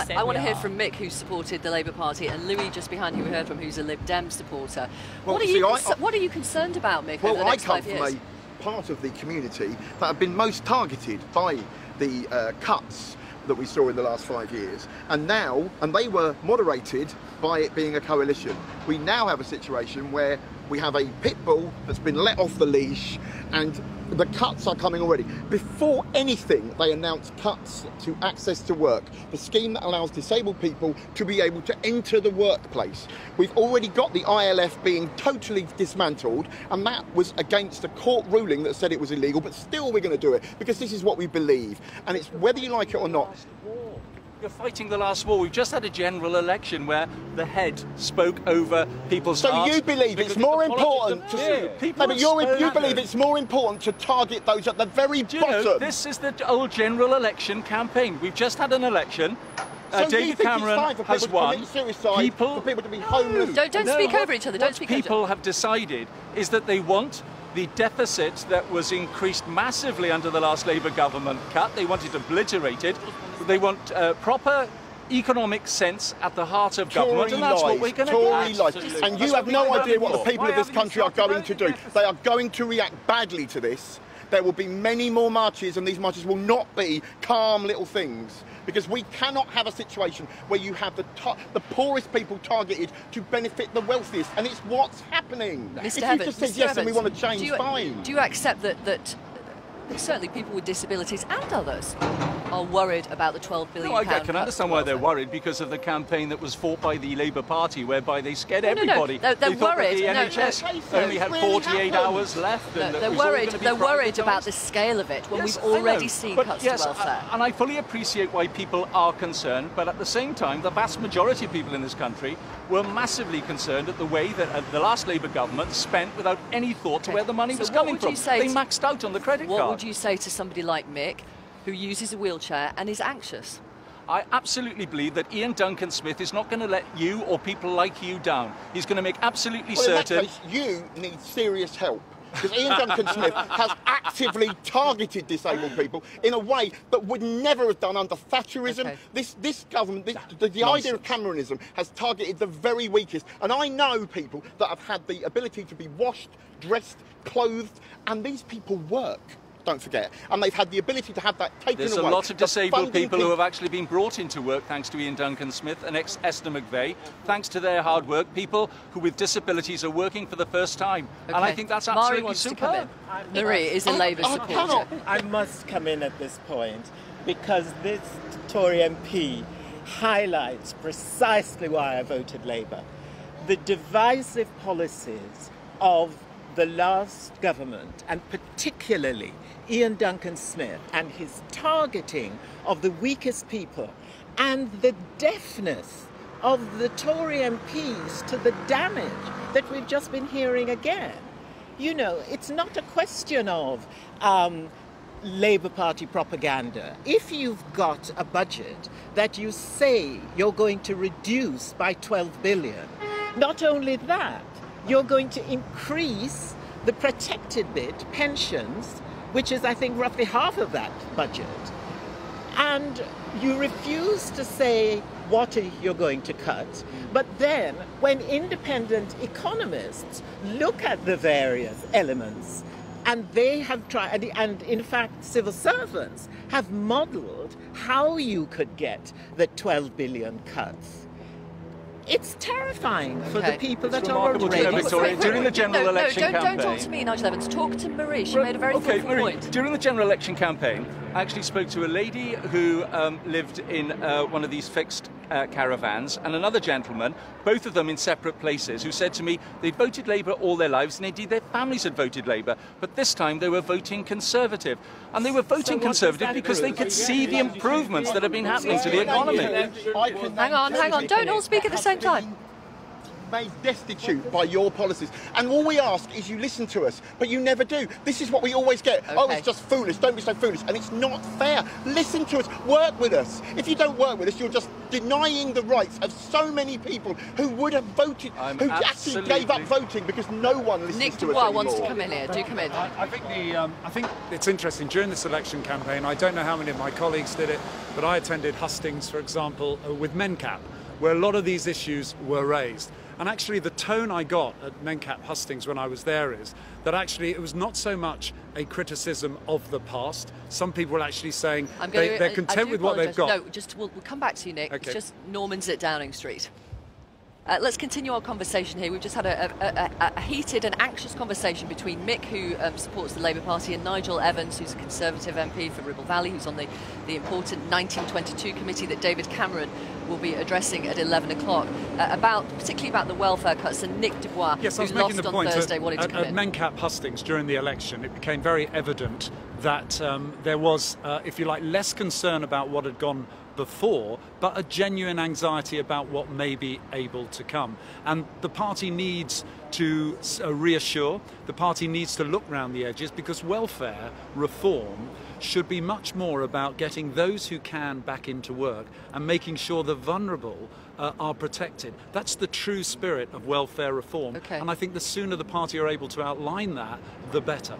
I want to hear from Mick, who supported the Labour Party, and Louis, just behind, who we heard from, who's a Lib Dem supporter. Well, what are you concerned about, Mick, over the next 5 years? Well, I come from a part of the community that have been most targeted by the cuts that we saw in the last 5 years. And they were moderated by it being a coalition. We now have a situation where we have a pit bull that's been let off the leash, and the cuts are coming already. Before anything, they announced cuts to access to work, the scheme that allows disabled people to be able to enter the workplace. We've already got the ILF being totally dismantled, and that was against a court ruling that said it was illegal, but still we're going to do it because this is what we believe, and it's whether you like it or not. You're fighting the last war. We've just had a general election where the head spoke over people's hearts. So you believe it's more important to... you believe it's more important to target those at the very bottom? This is the old general election campaign. We've just had an election. So David Cameron has won. People, for people to be homeless. Don't speak over each other. Don't speak over each other. People have decided is that they want the deficit that was increased massively under the last Labour government cut. They want it obliterated. They want proper economic sense at the heart of government, and that's what we're going to get. And you have no idea what the people of this country are going to do. They are going to react badly to this. There will be many more marches, and these marches will not be calm little things, because we cannot have a situation where you have the poorest people targeted to benefit the wealthiest, and it's what's happening. Mr. If Evans, you just said yes and we want to change, fine. Do you accept that certainly people with disabilities and others are worried about the £12 billion I can understand why they're worried, because of the campaign that was fought by the Labour Party, whereby they scared everybody. They're That worried. the NHS only had 48 hours left. They're worried about the scale of it when we've already seen cuts to welfare. And I fully appreciate why people are concerned, but at the same time, the vast majority of people in this country were massively concerned at the way that the last Labour government spent without any thought to where the money was coming from. They maxed out on the credit card. What would you say to somebody like Mick, who uses a wheelchair and is anxious? I absolutely believe that Ian Duncan Smith is not going to let you or people like you down. He's going to make absolutely certain... In that case, you need serious help. Because Ian Duncan Smith has actively targeted disabled people in a way that would never have done under Thatcherism. Okay. This government, the idea of Cameronism has targeted the very weakest. And I know people that have had the ability to be washed, dressed, clothed, and these people work. Don't forget. And they've had the ability to have that taken away. There's a lot of disabled people who have actually been brought into work thanks to Ian Duncan Smith and Esther McVeigh. Thanks to their hard work, people who with disabilities are working for the first time. Okay. And I think that's absolutely superb. Marie is a Labour supporter. I must come in at this point because this Tory MP highlights precisely why I voted Labour. The divisive policies of the last government, and particularly Ian Duncan Smith and his targeting of the weakest people, and the deafness of the Tory MPs to the damage that we've just been hearing again. You know, it's not a question of Labour Party propaganda. If you've got a budget that you say you're going to reduce by 12 billion, not only that, you're going to increase the protected bit, pensions, which is, I think, roughly half of that budget. And you refuse to say what you're going to cut. But then, when independent economists look at the various elements, and they have tried, and in fact, civil servants have modelled how you could get the 12 billion cuts. It's terrifying for the people that are already... During the general election campaign... Don't talk to me, Nigel Evans. Talk to Marie. She made a very thoughtful point. During the general election campaign, I actually spoke to a lady who lived in one of these fixed caravans, and another gentleman, both of them in separate places, who said to me they'd voted Labour all their lives, and indeed their families had voted Labour, but this time they were voting Conservative. And they were voting Conservative because they could see the improvements that have been happening to the economy. Hang on. Don't all speak at the same time. made destitute by your policies. And all we ask is you listen to us, but you never do. This is what we always get. Okay. Oh, it's just foolish. Don't be so foolish. And it's not fair. Listen to us. Work with us. If you don't work with us, you're just denying the rights of so many people who would have voted, who actually gave up voting because no one listens Nick to us Dubois anymore. wants to come in here. Do come in. I think it's interesting. During this election campaign, I don't know how many of my colleagues did it, but I attended hustings, for example, with MenCap, where a lot of these issues were raised. And actually the tone I got at MenCap hustings when I was there is that actually it was not so much a criticism of the past. Some people were actually saying they're content with what they've got. No, we'll come back to you, Nick. Okay. It's just Norman's at Downing Street. Let's continue our conversation here. We've just had a heated and anxious conversation between Mick, who supports the Labour Party, and Nigel Evans, who's a Conservative MP for Ribble Valley, who's on the important 1922 committee that David Cameron will be addressing at 11 o'clock, particularly about the welfare cuts. And Nick Dubois, yes, I was who making lost the on point Thursday, wanted to come at in. MenCap hustings during the election, it became very evident that there was, if you like, less concern about what had gone before, but a genuine anxiety about what may be able to come. And the party needs to reassure, the party needs to look round the edges, because welfare reform should be much more about getting those who can back into work and making sure the vulnerable are protected. That's the true spirit of welfare reform. Okay. And I think the sooner the party are able to outline that, the better.